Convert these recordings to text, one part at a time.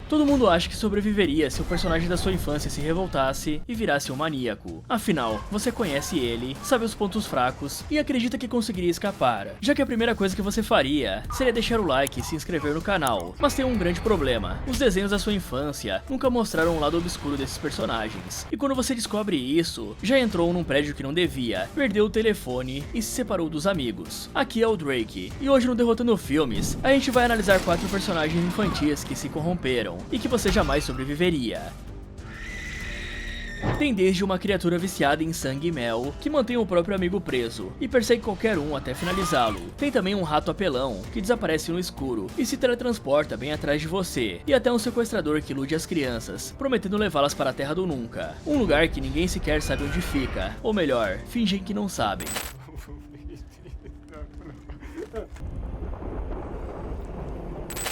Todo mundo acha que sobreviveria se o personagem da sua infância se revoltasse e virasse um maníaco. Afinal, você conhece ele, sabe os pontos fracos e acredita que conseguiria escapar. Já que a primeira coisa que você faria seria deixar o like e se inscrever no canal. Mas tem um grande problema: os desenhos da sua infância nunca mostraram o lado obscuro desses personagens. E quando você descobre isso, já entrou num prédio que não devia, perdeu o telefone e se separou dos amigos. Aqui é o Drake, e hoje no Derrotando Filmes, a gente vai analisar 4 personagens infantis que se corromperam e que você jamais sobreviveria. Tem desde uma criatura viciada em sangue e mel, que mantém o próprio amigo preso e persegue qualquer um até finalizá-lo. Tem também um rato apelão, que desaparece no escuro e se teletransporta bem atrás de você. E até um sequestrador que ilude as crianças, prometendo levá-las para a Terra do Nunca. Um lugar que ninguém sequer sabe onde fica, ou melhor, fingem que não sabem.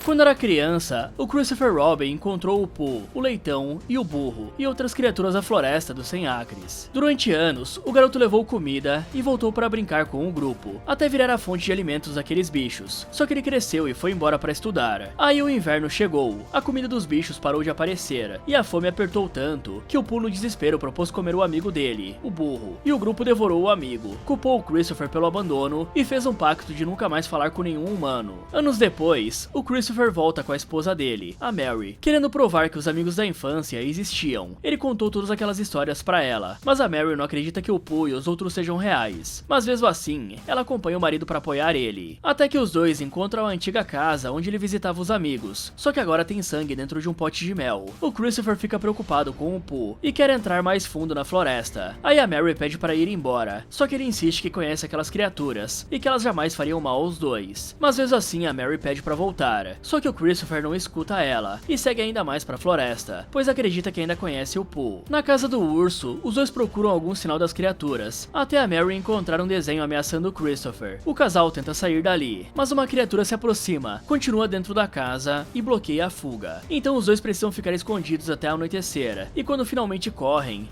Quando era criança, o Christopher Robin encontrou o Pooh, o leitão e o burro e outras criaturas da floresta dos 100 acres. Durante anos, o garoto levou comida e voltou para brincar com o grupo, até virar a fonte de alimentos daqueles bichos. Só que ele cresceu e foi embora para estudar. Aí o inverno chegou, a comida dos bichos parou de aparecer e a fome apertou tanto que o Pooh no desespero propôs comer o amigo dele, o burro, e o grupo devorou o amigo, culpou o Christopher pelo abandono e fez um pacto de nunca mais falar com nenhum humano. Anos depois, o Christopher volta com a esposa dele, a Mary, querendo provar que os amigos da infância existiam. Ele contou todas aquelas histórias pra ela, mas a Mary não acredita que o Pooh e os outros sejam reais. Mas mesmo assim, ela acompanha o marido pra apoiar ele. Até que os dois encontram a antiga casa onde ele visitava os amigos, só que agora tem sangue dentro de um pote de mel. O Christopher fica preocupado com o Pooh e quer entrar mais fundo na floresta. Aí a Mary pede para ir embora, só que ele insiste que conhece aquelas criaturas e que elas jamais fariam mal aos dois. Mas mesmo assim a Mary pede pra voltar. Só que o Christopher não escuta ela e segue ainda mais pra floresta, pois acredita que ainda conhece o Pooh. Na casa do urso, os dois procuram algum sinal das criaturas, até a Mary encontrar um desenho ameaçando o Christopher. O casal tenta sair dali, mas uma criatura se aproxima, continua dentro da casa e bloqueia a fuga. Então os dois precisam ficar escondidos até anoitecer, e quando finalmente correm,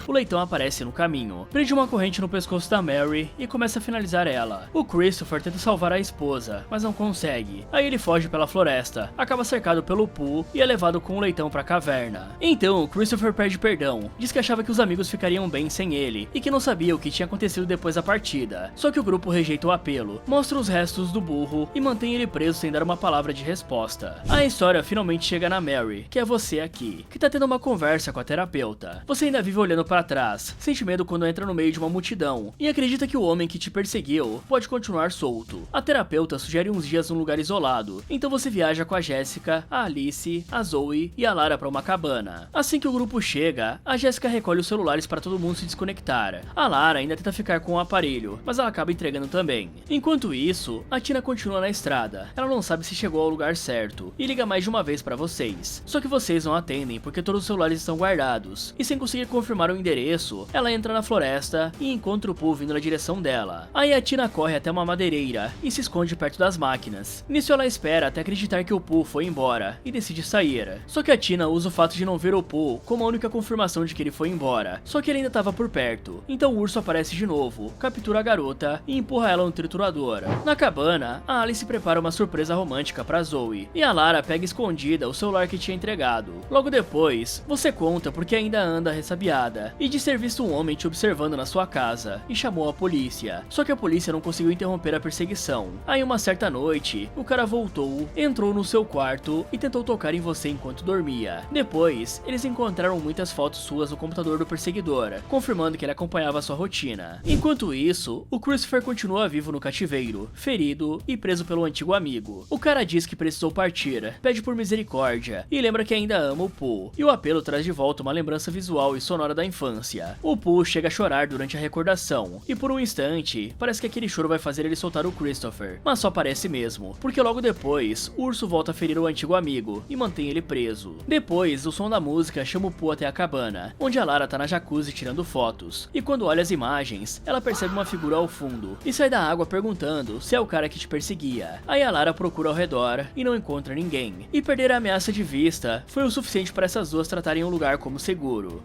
o leitão aparece no caminho, prende uma corrente no pescoço da Mary e começa a finalizar ela. O Christopher tenta salvar a esposa, mas não consegue. Aí ele foge pela floresta, acaba cercado pelo Pooh e é levado com o leitão pra caverna. Então, o Christopher pede perdão, diz que achava que os amigos ficariam bem sem ele e que não sabia o que tinha acontecido depois da partida. Só que o grupo rejeita o apelo, mostra os restos do burro e mantém ele preso sem dar uma palavra de resposta. A história finalmente chega na Mary, que é você aqui, que tá tendo uma conversa com a terapeuta. Você ainda vive olhando para trás, sente medo quando entra no meio de uma multidão e acredita que o homem que te perseguiu pode continuar solto. A terapeuta sugere uns dias num lugar isolado, então você viaja com a Jessica, a Alice, a Zoe e a Lara para uma cabana. Assim que o grupo chega, a Jessica recolhe os celulares para todo mundo se desconectar. A Lara ainda tenta ficar com o aparelho, mas ela acaba entregando também. Enquanto isso, a Tina continua na estrada. Ela não sabe se chegou ao lugar certo e liga mais de uma vez para vocês. Só que vocês não atendem porque todos os celulares estão guardados e sem conseguir confirmar o endereço, ela entra na floresta e encontra o Pooh vindo na direção dela. Aí a Tina corre até uma madeireira e se esconde perto das máquinas. Nisso ela espera até acreditar que o Pooh foi embora e decide sair. Só que a Tina usa o fato de não ver o Pooh como a única confirmação de que ele foi embora. Só que ele ainda estava por perto. Então o urso aparece de novo, captura a garota e empurra ela no triturador. Na cabana, a Alice prepara uma surpresa romântica pra Zoe e a Lara pega escondida o celular que tinha entregado. Logo depois, você conta porque ainda anda ressabiada e de ter visto um homem te observando na sua casa e chamou a polícia. Só que a polícia não conseguiu interromper a perseguição. Aí uma certa noite, o cara voltou, entrou no seu quarto e tentou tocar em você enquanto dormia. Depois, eles encontraram muitas fotos suas no computador do perseguidor, confirmando que ele acompanhava a sua rotina. Enquanto isso, o Christopher continua vivo no cativeiro, ferido e preso pelo antigo amigo. O cara diz que precisou partir, pede por misericórdia e lembra que ainda ama o Pooh. E o apelo traz de volta uma lembrança visual e sonora da infância. O Pooh chega a chorar durante a recordação, e por um instante, parece que aquele choro vai fazer ele soltar o Christopher, mas só parece mesmo, porque logo depois, o urso volta a ferir o antigo amigo e mantém ele preso. Depois, o som da música chama o Pooh até a cabana, onde a Lara tá na jacuzzi tirando fotos, e quando olha as imagens, ela percebe uma figura ao fundo, e sai da água perguntando se é o cara que te perseguia. Aí a Lara procura ao redor e não encontra ninguém, e perder a ameaça de vista foi o suficiente para essas duas tratarem o lugar como seguro.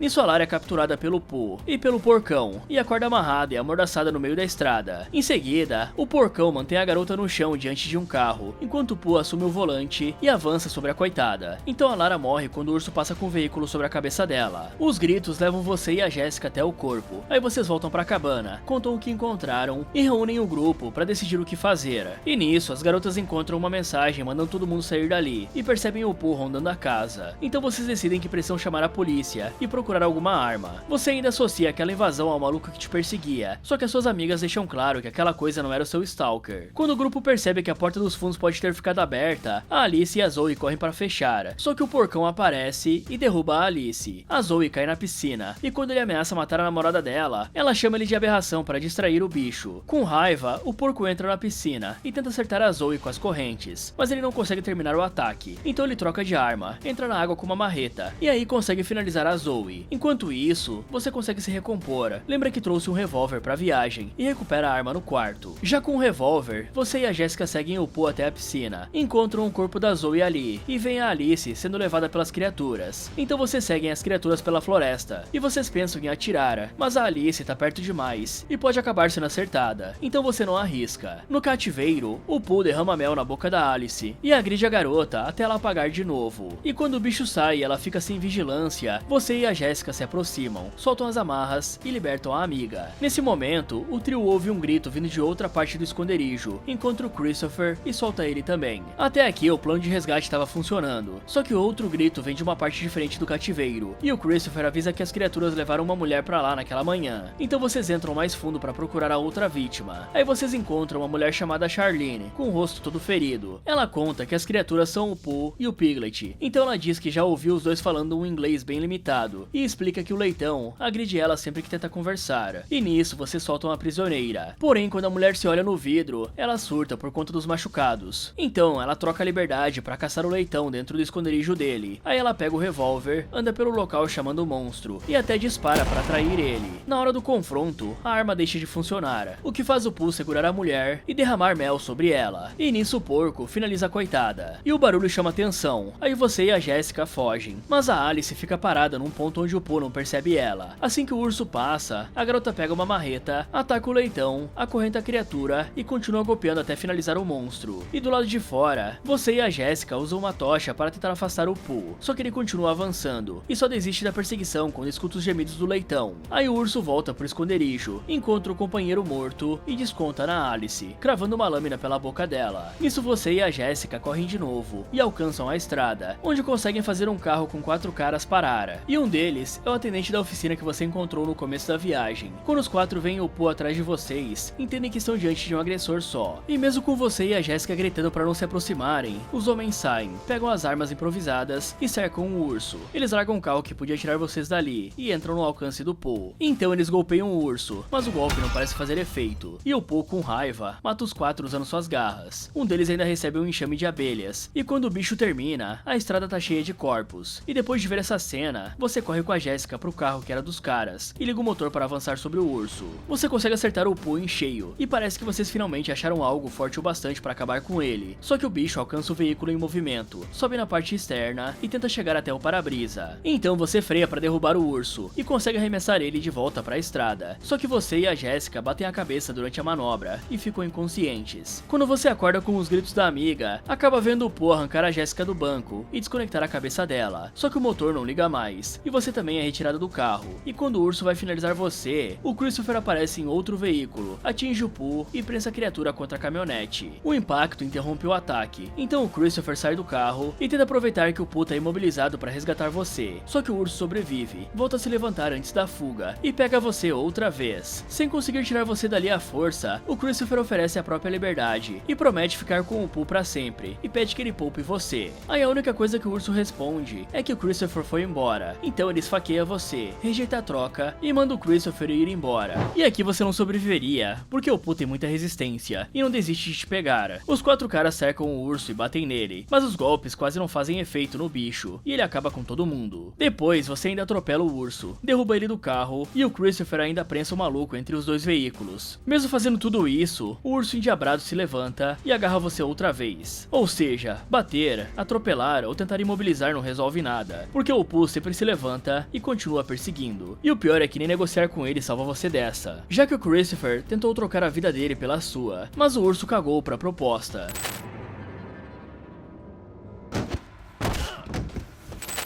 Nisso a Lara é capturada pelo Pooh e pelo Porcão e acorda amarrada e amordaçada no meio da estrada. Em seguida, o Porcão mantém a garota no chão diante de um carro, enquanto o Pooh assume o volante e avança sobre a coitada. Então a Lara morre quando o urso passa com o veículo sobre a cabeça dela. Os gritos levam você e a Jéssica até o corpo. Aí vocês voltam pra cabana, contam o que encontraram e reúnem o grupo pra decidir o que fazer. E nisso, as garotas encontram uma mensagem mandando todo mundo sair dali e percebem o Pooh rondando a casa. Então vocês decidem que precisam chamar a polícia e procurar alguma arma. Você ainda associa aquela invasão ao maluco que te perseguia, só que as suas amigas deixam claro que aquela coisa não era o seu stalker. Quando o grupo percebe que a porta dos fundos pode ter ficado aberta, a Alice e a Zoe correm para fechar, só que o Porcão aparece e derruba a Alice. A Zoe cai na piscina, e quando ele ameaça matar a namorada dela, ela chama ele de aberração para distrair o bicho. Com raiva, o porco entra na piscina e tenta acertar a Zoe com as correntes, mas ele não consegue terminar o ataque, então ele troca de arma, entra na água com uma marreta, e aí consegue finalizar a Zoe. Enquanto isso, você consegue se recompor, lembra que trouxe um revólver pra viagem e recupera a arma no quarto. Já com o revólver, você e a Jéssica seguem o Pooh até a piscina, encontram o corpo da Zoe ali, e vem a Alice sendo levada pelas criaturas. Então vocês seguem as criaturas pela floresta, e vocês pensam em atirar, mas a Alice tá perto demais, e pode acabar sendo acertada, então você não arrisca. No cativeiro, o Pooh derrama mel na boca da Alice, e agride a garota até ela apagar de novo. E quando o bicho sai e ela fica sem vigilância, você e a Jéssica se aproximam, soltam as amarras e libertam a amiga. Nesse momento, o trio ouve um grito vindo de outra parte do esconderijo, encontra o Christopher e solta ele também. Até aqui o plano de resgate estava funcionando, só que outro grito vem de uma parte diferente do cativeiro, e o Christopher avisa que as criaturas levaram uma mulher pra lá naquela manhã. Então vocês entram mais fundo pra procurar a outra vítima. Aí vocês encontram uma mulher chamada Charlene, com o rosto todo ferido. Ela conta que as criaturas são o Pooh e o Piglet, então ela diz que já ouviu os dois falando um inglês bem limitado, e explica que o leitão agride ela sempre que tenta conversar. E nisso vocês soltam a prisioneira. Porém, quando a mulher se olha no vidro, ela surta por conta dos machucados. Então ela troca a liberdade pra caçar o leitão dentro do esconderijo dele. Aí ela pega o revólver, anda pelo local chamando o monstro, e até dispara pra atrair ele. Na hora do confronto, a arma deixa de funcionar, o que faz o Pooh segurar a mulher e derramar mel sobre ela. E nisso o porco finaliza a coitada. E o barulho chama atenção, aí você e a Jéssica fogem. Mas a Alice fica parada num ponto onde o Pooh não percebe ela. Assim que o urso passa, a garota pega uma marreta, ataca o leitão, acorrenta a criatura e continua golpeando até finalizar o monstro. E do lado de fora, você e a Jéssica usam uma tocha para tentar afastar o Pooh, só que ele continua avançando e só desiste da perseguição quando escuta os gemidos do leitão. Aí o urso volta pro esconderijo, encontra o companheiro morto e desconta na Alice, cravando uma lâmina pela boca dela. Nisso você e a Jéssica correm de novo e alcançam a estrada, onde conseguem fazer um carro com 4 caras parar. E um deles é o atendente da oficina que você encontrou no começo da viagem. Quando os 4 veem o Pooh atrás de vocês, entendem que estão diante de um agressor só. E mesmo com você e a Jéssica gritando para não se aproximarem, os homens saem, pegam as armas improvisadas e cercam o urso. Eles largam um carro que podia tirar vocês dali e entram no alcance do Pooh. Então eles golpeiam o urso, mas o golpe não parece fazer efeito. E o Pooh, com raiva, mata os 4 usando suas garras. Um deles ainda recebe um enxame de abelhas. E quando o bicho termina, a estrada tá cheia de corpos. E depois de ver essa cena, você corre com a Jéssica pro carro que era dos caras e liga o motor para avançar sobre o urso. Você consegue acertar o Pooh em cheio e parece que vocês finalmente acharam algo forte o bastante para acabar com ele. Só que o bicho alcança o veículo em movimento, sobe na parte externa e tenta chegar até o para-brisa. Então você freia para derrubar o urso e consegue arremessar ele de volta para a estrada. Só que você e a Jéssica batem a cabeça durante a manobra e ficam inconscientes. Quando você acorda com os gritos da amiga, acaba vendo o Pooh arrancar a Jéssica do banco e desconectar a cabeça dela. Só que o motor não liga mais e você também é retirado do carro. E quando o urso vai finalizar você, o Christopher aparece em outro veículo, atinge o Pooh e prensa a criatura contra a caminhonete. O impacto interrompe o ataque, então o Christopher sai do carro e tenta aproveitar que o Pooh tá imobilizado para resgatar você. Só que o urso sobrevive, volta a se levantar antes da fuga e pega você outra vez. Sem conseguir tirar você dali à força, o Christopher oferece a própria liberdade e promete ficar com o Pooh pra sempre e pede que ele poupe você. Aí a única coisa que o urso responde é que o Christopher foi embora, então ele esfaqueia você, rejeita a troca e manda o Christopher ir embora. E aqui você não sobreviveria, porque o Pooh tem muita resistência e não desiste de te pegar. Os 4 caras cercam o urso e batem nele, mas os golpes quase não fazem efeito no bicho e ele acaba com todo mundo. Depois você ainda atropela o urso, derruba ele do carro e o Christopher ainda prensa o maluco entre os 2 veículos. Mesmo fazendo tudo isso, o urso endiabrado se levanta e agarra você outra vez. Ou seja, bater, atropelar ou tentar imobilizar não resolve nada, porque o Pooh sempre se levanta garota e continua perseguindo. E o pior é que nem negociar com ele salva você dessa, já que o Christopher tentou trocar a vida dele pela sua, mas o urso cagou pra proposta.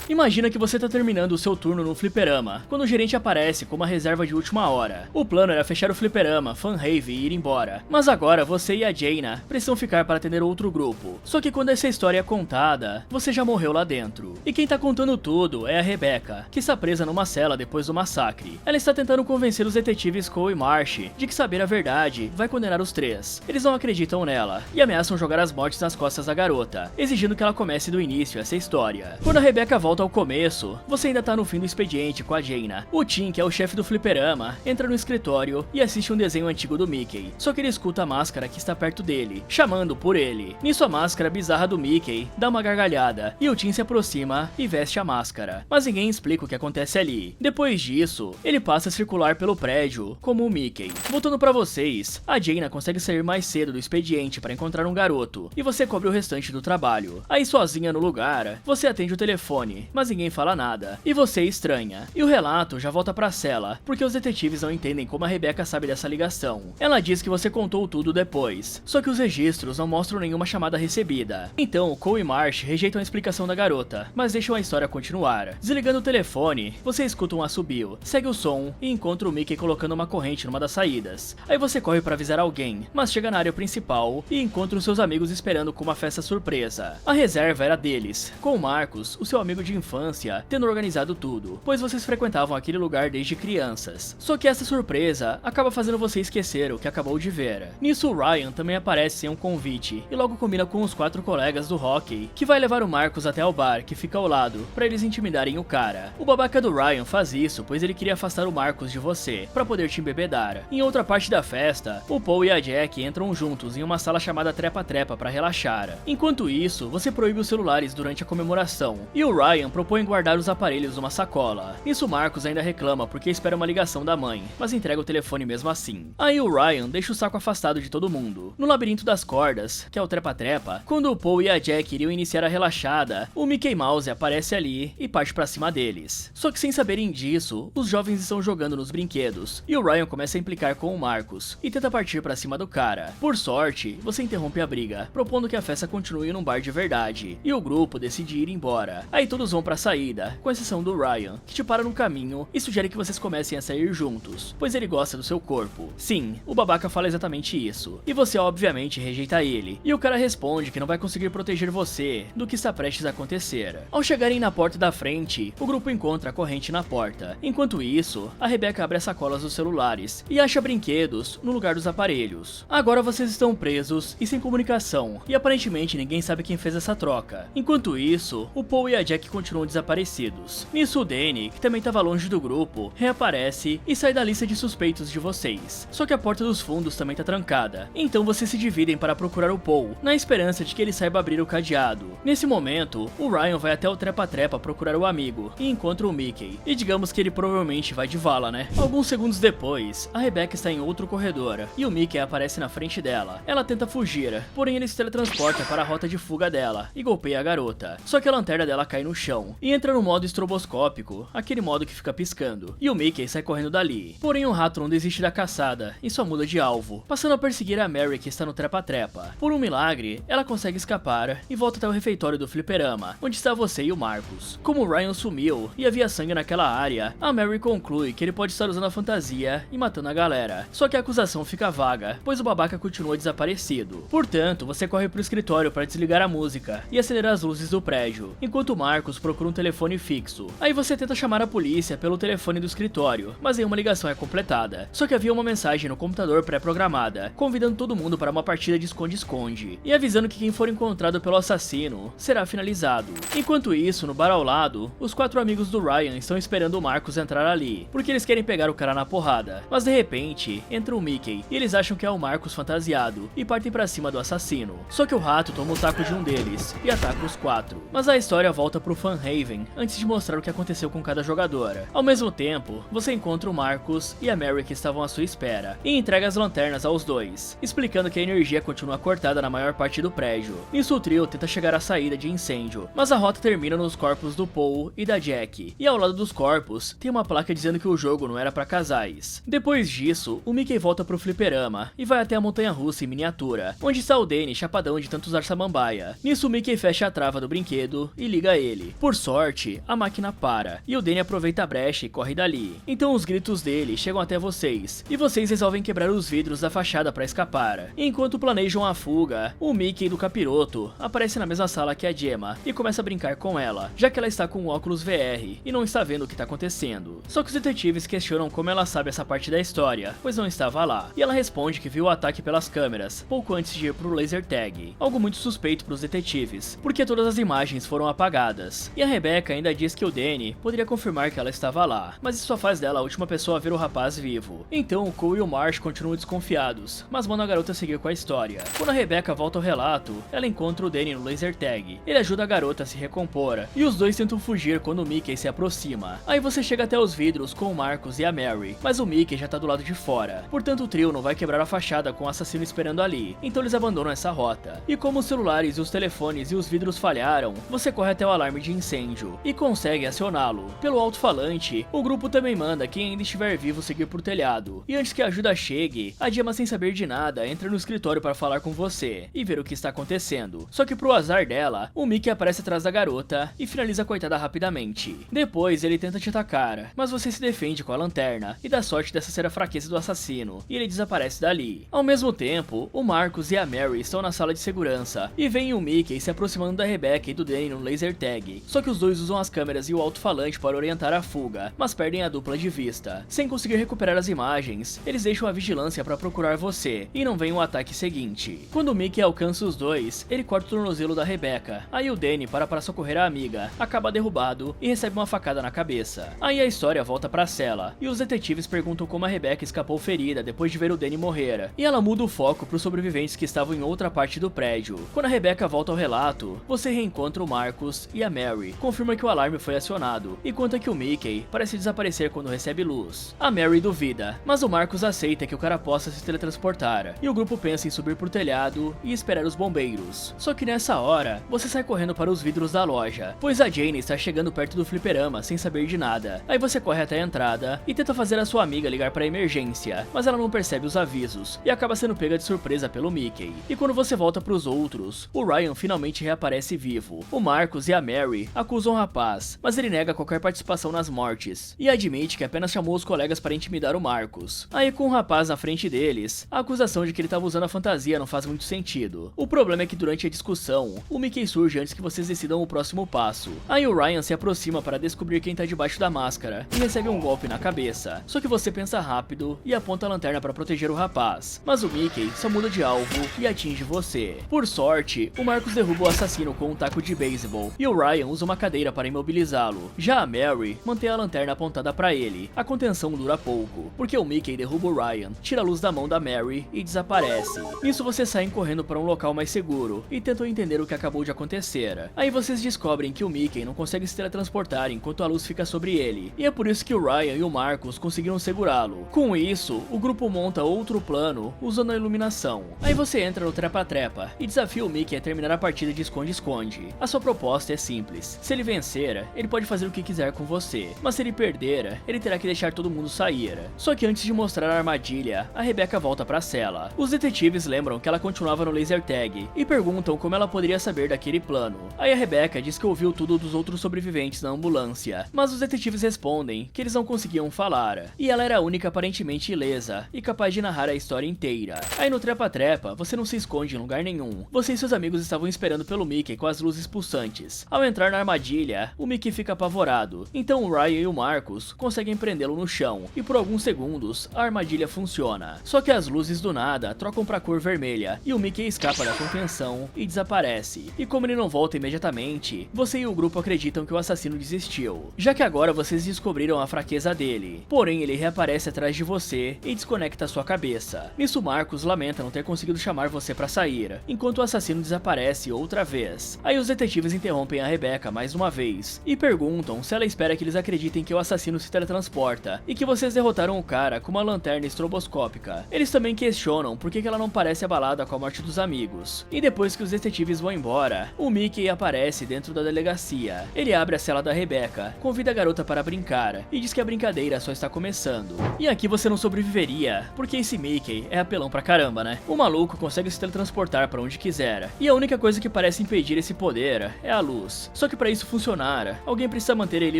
Imagina que você tá terminando o seu turno no fliperama, quando o gerente aparece com uma reserva de última hora. O plano era fechar o fliperama, Funhaven e ir embora. Mas agora você e a Jaina precisam ficar para atender outro grupo. Só que quando essa história é contada, você já morreu lá dentro. E quem tá contando tudo é a Rebecca, que está presa numa cela depois do massacre. Ela está tentando convencer os detetives Cole e Marsh de que saber a verdade vai condenar os três. Eles não acreditam nela e ameaçam jogar as mortes nas costas da garota, exigindo que ela comece do início essa história. Quando a Rebecca volta ao começo, você ainda tá no fim do expediente com a Jaina. O Tim, que é o chefe do fliperama, entra no escritório e assiste um desenho antigo do Mickey, só que ele escuta a máscara que está perto dele, chamando por ele. Nisso a máscara bizarra do Mickey dá uma gargalhada e o Tim se aproxima e veste a máscara, mas ninguém explica o que acontece ali. Depois disso, ele passa a circular pelo prédio como o Mickey. Voltando pra vocês, a Jaina consegue sair mais cedo do expediente para encontrar um garoto e você cobre o restante do trabalho. Aí sozinha no lugar, você atende o telefone, mas ninguém fala nada, e você estranha. E o relato já volta pra cela, porque os detetives não entendem como a Rebecca sabe dessa ligação. Ela diz que você contou tudo depois, só que os registros não mostram nenhuma chamada recebida. Então, Cole e Marsh rejeitam a explicação da garota, mas deixam a história continuar. Desligando o telefone, você escuta um assobio, segue o som e encontra o Mickey colocando uma corrente numa das saídas. Aí você corre pra avisar alguém, mas chega na área principal e encontra os seus amigos esperando com uma festa surpresa. A reserva era deles, com o Marcos, o seu amigo de infância, tendo organizado tudo, pois vocês frequentavam aquele lugar desde crianças. Só que essa surpresa acaba fazendo você esquecer o que acabou de ver. Nisso, o Ryan também aparece sem um convite e logo combina com os 4 colegas do hockey, que vai levar o Marcos até o bar que fica ao lado, pra eles intimidarem o cara. O babaca do Ryan faz isso pois ele queria afastar o Marcos de você, pra poder te embebedar. Em outra parte da festa, o Paul e a Jack entram juntos em uma sala chamada Trepa-Trepa pra relaxar. Enquanto isso, você proíbe os celulares durante a comemoração, e o Ryan propõe guardar os aparelhos numa sacola. Isso Marcos ainda reclama porque espera uma ligação da mãe, mas entrega o telefone mesmo assim. Aí o Ryan deixa o saco afastado de todo mundo. No labirinto das cordas, que é o trepa-trepa, quando o Paul e a Jack iriam iniciar a relaxada, o Mickey Mouse aparece ali e parte pra cima deles. Só que sem saberem disso, os jovens estão jogando nos brinquedos, e o Ryan começa a implicar com o Marcos, e tenta partir pra cima do cara. Por sorte, você interrompe a briga, propondo que a festa continue num bar de verdade, e o grupo decide ir embora. Aí todos vão pra saída, com exceção do Ryan, que te para no caminho e sugere que vocês comecem a sair juntos, pois ele gosta do seu corpo. Sim, o babaca fala exatamente isso, e você obviamente rejeita ele, e o cara responde que não vai conseguir proteger você do que está prestes a acontecer. Ao chegarem na porta da frente, o grupo encontra a corrente na porta. Enquanto isso, a Rebecca abre as sacolas dos celulares e acha brinquedos no lugar dos aparelhos. Agora vocês estão presos e sem comunicação, e aparentemente ninguém sabe quem fez essa troca. Enquanto isso, o Paul e a Jack continuam desaparecidos. Nisso, o Danny, que também estava longe do grupo, reaparece e sai da lista de suspeitos de vocês. Só que a porta dos fundos também tá trancada. Então vocês se dividem para procurar o Paul, na esperança de que ele saiba abrir o cadeado. Nesse momento, o Ryan vai até o trepa-trepa procurar o amigo e encontra o Mickey. E digamos que ele provavelmente vai de vala, né? Alguns segundos depois, a Rebecca está em outro corredor e o Mickey aparece na frente dela. Ela tenta fugir, porém ele se teletransporta para a rota de fuga dela e golpeia a garota. Só que a lanterna dela cai no chão e entra no modo estroboscópico, aquele modo que fica piscando, e o Mickey sai correndo dali. Porém o rato não desiste da caçada e só muda de alvo, passando a perseguir a Mary, que está no trepa-trepa. Por um milagre, ela consegue escapar e volta até o refeitório do fliperama, onde está você e o Marcos. Como o Ryan sumiu e havia sangue naquela área, a Mary conclui que ele pode estar usando a fantasia e matando a galera. Só que a acusação fica vaga, pois o babaca continua desaparecido. Portanto, você corre pro escritório para desligar a música e acender as luzes do prédio, enquanto o Marcos procura um telefone fixo. Aí você tenta chamar a polícia pelo telefone do escritório, mas nenhuma ligação é completada. Só que havia uma mensagem no computador pré-programada, convidando todo mundo para uma partida de esconde-esconde, e avisando que quem for encontrado pelo assassino será finalizado. Enquanto isso, no bar ao lado, os 4 amigos do Ryan estão esperando o Marcos entrar ali, porque eles querem pegar o cara na porrada. Mas de repente, entra o Mickey, e eles acham que é o Marcos fantasiado, e partem pra cima do assassino. Só que o rato toma o taco de um deles, e ataca os 4. Mas a história volta pro Fan Haven antes de mostrar o que aconteceu com cada jogadora. Ao mesmo tempo, você encontra o Marcus e a Mary que estavam à sua espera, e entrega as lanternas aos dois, explicando que a energia continua cortada na maior parte do prédio. Nisso o trio tenta chegar à saída de incêndio, mas a rota termina nos corpos do Paul e da Jack, e ao lado dos corpos tem uma placa dizendo que o jogo não era para casais. Depois disso, o Mickey volta pro fliperama e vai até a montanha-russa em miniatura, onde está o Danny chapadão de tanto usar samambaia. Nisso o Mickey fecha a trava do brinquedo e liga ele. Por sorte, a máquina para, e o Danny aproveita a brecha e corre dali. Então os gritos dele chegam até vocês, e vocês resolvem quebrar os vidros da fachada para escapar. Enquanto planejam a fuga, o Mickey do capiroto aparece na mesma sala que a Gemma e começa a brincar com ela, já que ela está com um óculos VR e não está vendo o que está acontecendo. Só que os detetives questionam como ela sabe essa parte da história, pois não estava lá, e ela responde que viu o ataque pelas câmeras, pouco antes de ir pro laser tag, algo muito suspeito para os detetives, porque todas as imagens foram apagadas. E a Rebecca ainda diz que o Danny poderia confirmar que ela estava lá, mas isso só faz dela a última pessoa a ver o rapaz vivo. Então o Cole e o Marsh continuam desconfiados, mas mandam a garota seguir com a história. Quando a Rebecca volta ao relato, ela encontra o Danny no laser tag. Ele ajuda a garota a se recompor, e os dois tentam fugir quando o Mickey se aproxima. Aí você chega até os vidros com o Marcus e a Mary, mas o Mickey já tá do lado de fora. Portanto o trio não vai quebrar a fachada com o assassino esperando ali, então eles abandonam essa rota. E como os celulares e os telefones e os vidros falharam, você corre até o alarme de incêndio e consegue acioná-lo. Pelo alto-falante, o grupo também manda quem ainda estiver vivo seguir por telhado. E antes que a ajuda chegue, a Gemma, sem saber de nada, entra no escritório para falar com você e ver o que está acontecendo. Só que pro azar dela, o Mickey aparece atrás da garota e finaliza a coitada rapidamente. Depois ele tenta te atacar, mas você se defende com a lanterna e dá sorte dessa ser a fraqueza do assassino, e ele desaparece dali. Ao mesmo tempo, o Marcus e a Mary estão na sala de segurança e veem o Mickey se aproximando da Rebecca e do Danny no laser tag. Só que os dois usam as câmeras e o alto-falante para orientar a fuga, mas perdem a dupla de vista. Sem conseguir recuperar as imagens, eles deixam a vigilância para procurar você e não vem o ataque seguinte. Quando o Mickey alcança os dois, ele corta o tornozelo da Rebecca. Aí o Danny para socorrer a amiga, acaba derrubado e recebe uma facada na cabeça. Aí a história volta pra cela e os detetives perguntam como a Rebecca escapou ferida depois de ver o Danny morrer, e ela muda o foco para os sobreviventes que estavam em outra parte do prédio. Quando a Rebecca volta ao relato, você reencontra o Marcus e a Mary, confirma que o alarme foi acionado e conta que o Mickey parece desaparecer quando recebe luz. A Mary duvida, mas o Marcus aceita que o cara possa se teletransportar, e o grupo pensa em subir pro telhado e esperar os bombeiros. Só que nessa hora, você sai correndo para os vidros da loja, pois a Jane está chegando perto do fliperama sem saber de nada. Aí você corre até a entrada e tenta fazer a sua amiga ligar para a emergência, mas ela não percebe os avisos e acaba sendo pega de surpresa pelo Mickey. E quando você volta para os outros, o Ryan finalmente reaparece vivo. O Marcus e a Mary acusam o rapaz, mas ele nega qualquer participação nas mortes e admite que apenas chamou os colegas para intimidar o Marcus. Aí com o rapaz na frente deles, a acusação de que ele estava usando a fantasia não faz muito sentido. O problema é que durante a discussão, o Mickey surge antes que vocês decidam o próximo passo. Aí o Ryan se aproxima para descobrir quem tá debaixo da máscara e recebe um golpe na cabeça. Só que você pensa rápido e aponta a lanterna para proteger o rapaz, mas o Mickey só muda de alvo e atinge você. Por sorte, o Marcus derruba o assassino com um taco de beisebol e o Ryan usa uma cadeira para imobilizá-lo. Já a Mary mantém a lanterna apontada para ele. A contenção dura pouco, porque o Mickey derruba o Ryan, tira a luz da mão da Mary e desaparece. Nisso vocês saem correndo para um local mais seguro e tentam entender o que acabou de acontecer. Aí vocês descobrem que o Mickey não consegue se teletransportar enquanto a luz fica sobre ele, e é por isso que o Ryan e o Marcus conseguiram segurá-lo. Com isso, o grupo monta outro plano usando a iluminação. Aí você entra no trepa-trepa e desafia o Mickey a terminar a partida de esconde-esconde. A sua proposta é simples: se ele vencer, ele pode fazer o que quiser com você, mas se ele perder, ele terá que deixar todo mundo sair. Só que antes de mostrar a armadilha, a Rebecca volta pra cela. Os detetives lembram que ela continuava no laser tag e perguntam como ela poderia saber daquele plano. Aí a Rebecca diz que ouviu tudo dos outros sobreviventes na ambulância, mas os detetives respondem que eles não conseguiam falar, e ela era a única aparentemente ilesa e capaz de narrar a história inteira. Aí no trepa-trepa, você não se esconde em lugar nenhum. Você e seus amigos estavam esperando pelo Mickey com as luzes pulsantes. Ao entrar na armadilha, o Mickey fica apavorado, então o Ryan e o Marcus conseguem prendê-lo no chão, e por alguns segundos, a armadilha funciona. Só que as luzes do nada trocam pra cor vermelha, e o Mickey escapa da contenção e desaparece. E como ele não volta imediatamente, você e o grupo acreditam que o assassino desistiu, já que agora vocês descobriram a fraqueza dele. Porém, ele reaparece atrás de você e desconecta sua cabeça. Nisso, Marcus lamenta não ter conseguido chamar você pra sair, enquanto o assassino desaparece outra vez. Aí os detetives interrompem a Rebecca Rebecca mais uma vez, e perguntam se ela espera que eles acreditem que o assassino se teletransporta, e que vocês derrotaram o cara com uma lanterna estroboscópica. Eles também questionam por que ela não parece abalada com a morte dos amigos. E depois que os detetives vão embora, o Mickey aparece dentro da delegacia. Ele abre a cela da Rebecca, convida a garota para brincar, e diz que a brincadeira só está começando. E aqui você não sobreviveria, porque esse Mickey é apelão pra caramba, né? O maluco consegue se teletransportar para onde quiser, e a única coisa que parece impedir esse poder é a luz. Só que para isso funcionar, alguém precisa manter ele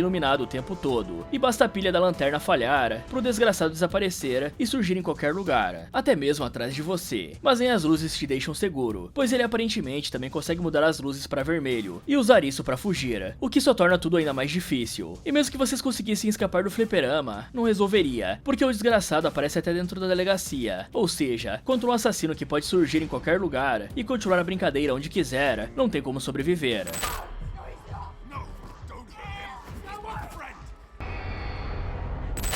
iluminado o tempo todo, e basta a pilha da lanterna falhar pro desgraçado desaparecer e surgir em qualquer lugar, até mesmo atrás de você. Mas nem as luzes te deixam seguro, pois ele aparentemente também consegue mudar as luzes para vermelho e usar isso para fugir, o que só torna tudo ainda mais difícil. E mesmo que vocês conseguissem escapar do fliperama, não resolveria, porque o desgraçado aparece até dentro da delegacia. Ou seja, contra um assassino que pode surgir em qualquer lugar e continuar a brincadeira onde quiser, não tem como sobreviver.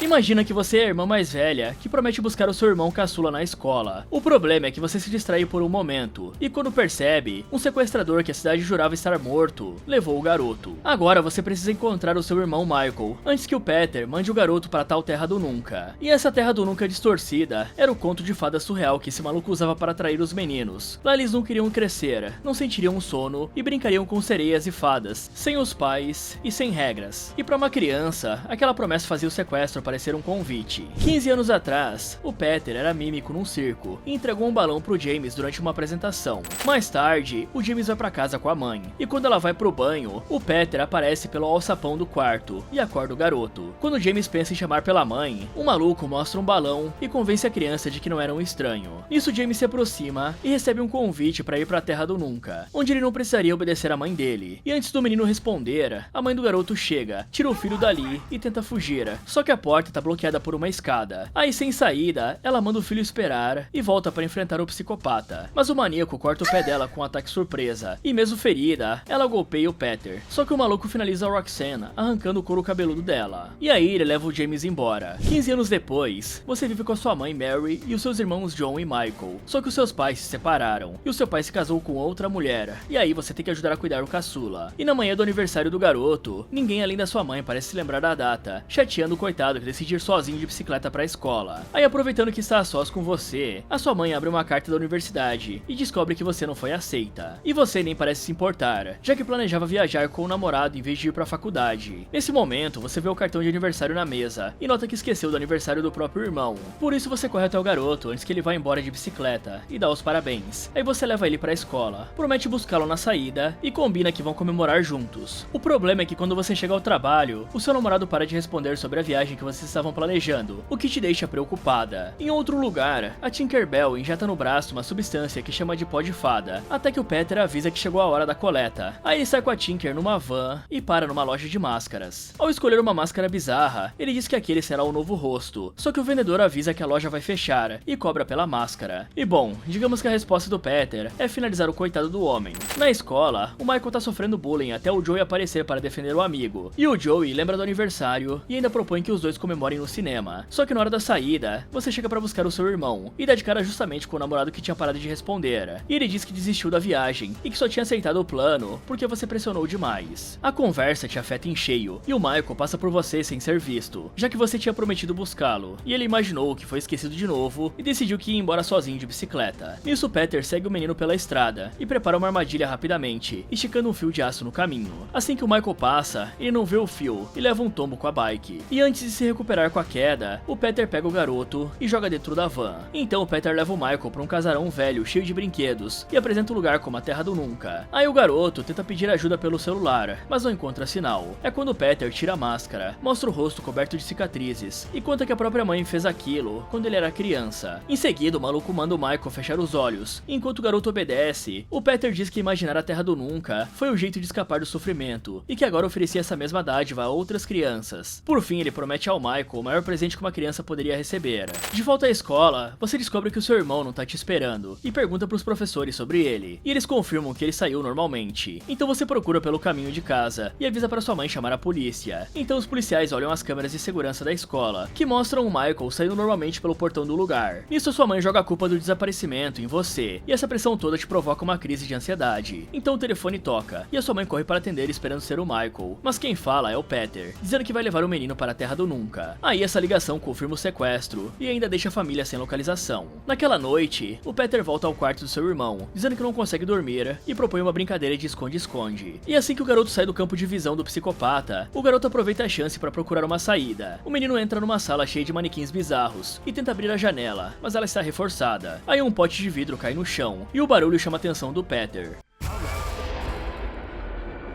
Imagina que você é a irmã mais velha, que promete buscar o seu irmão caçula na escola. O problema é que você se distrai por um momento, e quando percebe, um sequestrador que a cidade jurava estar morto, levou o garoto. Agora você precisa encontrar o seu irmão Michael, antes que o Peter mande o garoto para tal Terra do Nunca. E essa Terra do Nunca distorcida era o conto de fada surreal que esse maluco usava para atrair os meninos. Lá eles não queriam crescer, não sentiriam sono e brincariam com sereias e fadas, sem os pais e sem regras. E para uma criança, aquela promessa fazia o sequestro parecer um convite. 15 anos atrás, o Peter era mímico num circo e entregou um balão pro James durante uma apresentação. Mais tarde, o James vai pra casa com a mãe, e quando ela vai pro banho, o Peter aparece pelo alçapão do quarto e acorda o garoto. Quando o James pensa em chamar pela mãe, o maluco mostra um balão e convence a criança de que não era um estranho. Nisso, James se aproxima e recebe um convite para ir pra Terra do Nunca, onde ele não precisaria obedecer à mãe dele. E antes do menino responder, a mãe do garoto chega, tira o filho dali e tenta fugir, só que a porta tá bloqueada por uma escada. Aí, sem saída, ela manda o filho esperar e volta para enfrentar o psicopata. Mas o maníaco corta o pé dela com um ataque surpresa, e mesmo ferida, ela golpeia o Peter. Só que o maluco finaliza a Roxanne, arrancando o couro cabeludo dela. E aí ele leva o James embora. 15 anos depois, você vive com a sua mãe Mary e os seus irmãos John e Michael. Só que os seus pais se separaram, e o seu pai se casou com outra mulher. E aí você tem que ajudar a cuidar do caçula. E na manhã do aniversário do garoto, ninguém além da sua mãe parece se lembrar da data, chateando o coitado que decide ir sozinho de bicicleta pra escola. Aí, aproveitando que está a sós com você, a sua mãe abre uma carta da universidade e descobre que você não foi aceita. E você nem parece se importar, já que planejava viajar com o namorado em vez de ir pra faculdade. Nesse momento, você vê o cartão de aniversário na mesa e nota que esqueceu do aniversário do próprio irmão. Por isso você corre até o garoto antes que ele vá embora de bicicleta e dá os parabéns. Aí você leva ele pra escola, promete buscá-lo na saída e combina que vão comemorar juntos. O problema é que quando você chega ao trabalho, o seu namorado para de responder sobre a viagem que vocês estavam planejando, o que te deixa preocupada. Em outro lugar, a Tinkerbell injeta no braço uma substância que chama de pó de fada, até que o Peter avisa que chegou a hora da coleta. Aí ele sai com a Tinker numa van e para numa loja de máscaras. Ao escolher uma máscara bizarra, ele diz que aquele será o novo rosto, só que o vendedor avisa que a loja vai fechar e cobra pela máscara. E bom, digamos que a resposta do Peter é finalizar o coitado do homem. Na escola, o Michael tá sofrendo bullying até o Joey aparecer para defender o amigo, e o Joey lembra do aniversário e ainda propõe que os dois comemorem no cinema. Só que na hora da saída, você chega pra buscar o seu irmão e dá de cara justamente com o namorado que tinha parado de responder. E ele diz que desistiu da viagem e que só tinha aceitado o plano porque você pressionou demais. A conversa te afeta em cheio e o Michael passa por você sem ser visto, já que você tinha prometido buscá-lo. E ele imaginou que foi esquecido de novo e decidiu que ia embora sozinho de bicicleta. Nisso, Peter segue o menino pela estrada e prepara uma armadilha rapidamente, esticando um fio de aço no caminho. Assim que o Michael passa, ele não vê o fio e leva um tombo com a bike. E antes de se recuperar com a queda, o Peter pega o garoto e joga dentro da van. Então o Peter leva o Michael para um casarão velho cheio de brinquedos e apresenta o lugar como a Terra do Nunca. Aí o garoto tenta pedir ajuda pelo celular, mas não encontra sinal. É quando o Peter tira a máscara, mostra o rosto coberto de cicatrizes e conta que a própria mãe fez aquilo quando ele era criança. Em seguida, o maluco manda o Michael fechar os olhos. Enquanto o garoto obedece, o Peter diz que imaginar a Terra do Nunca foi o jeito de escapar do sofrimento e que agora oferecia essa mesma dádiva a outras crianças. Por fim, ele promete ao ao Michael o maior presente que uma criança poderia receber. De volta à escola, você descobre que o seu irmão não tá te esperando e pergunta pros professores sobre ele, e eles confirmam que ele saiu normalmente. Então você procura pelo caminho de casa e avisa para sua mãe chamar a polícia. Então os policiais olham as câmeras de segurança da escola, que mostram o Michael saindo normalmente pelo portão do lugar. Nisso sua mãe joga a culpa do desaparecimento em você, e essa pressão toda te provoca uma crise de ansiedade. Então o telefone toca, e a sua mãe corre para atender esperando ser o Michael, mas quem fala é o Peter, dizendo que vai levar o menino para a Terra do Nunca. Aí essa ligação confirma o sequestro, e ainda deixa a família sem localização. Naquela noite, o Peter volta ao quarto do seu irmão, dizendo que não consegue dormir, e propõe uma brincadeira de esconde-esconde. E assim que o garoto sai do campo de visão do psicopata, o garoto aproveita a chance para procurar uma saída. O menino entra numa sala cheia de manequins bizarros, e tenta abrir a janela, mas ela está reforçada. Aí um pote de vidro cai no chão, e o barulho chama a atenção do Peter,